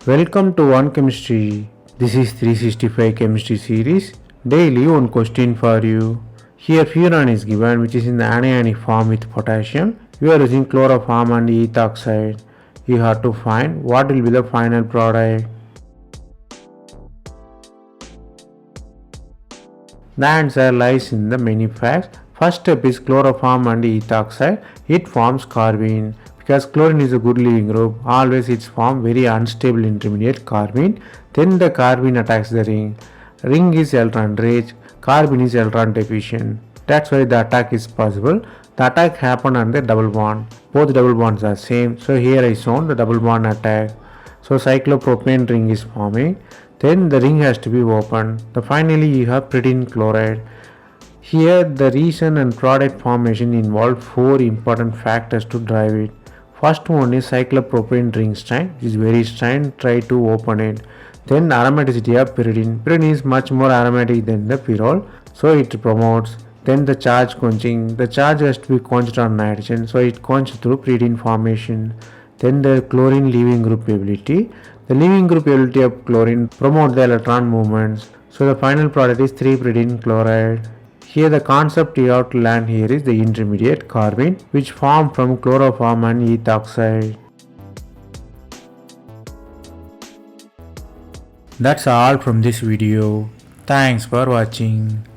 Welcome to One Chemistry. This is 365 Chemistry series. Daily one question for you. Here furan is given, which is in the anionic form with potassium. You are using chloroform and ethoxide. You have to find what will be the final product. The answer lies in the many facts. First step is chloroform and ethoxide. It forms carbene. Because chlorine is a good leaving group, always it's form very unstable intermediate carbene. Then the carbene attacks the ring. Ring is electron rich, carbene is electron deficient. That's why the attack is possible. The attack happened on the double bond. Both double bonds are same. So here I shown the double bond attack. So cyclopropane ring is forming. Then the ring has to be opened. Finally you have pyridine chloride. Here the reason and product formation involve four important factors to drive it. First one is cyclopropane ring strain, which is very strained, try to open it. Then aromaticity of pyridine. Pyridine is much more aromatic than the pyrrole, so it promotes. Then the charge quenching. The charge has to be quenched on nitrogen, so it quenched through pyridine formation. Then the chlorine leaving group ability. The leaving group ability of chlorine promote the electron movements. So the final product is 3-pyridine chloride. Here the concept you have to learn here is the intermediate carbene, which form from chloroform and ethoxide. That's all from this video. Thanks for watching.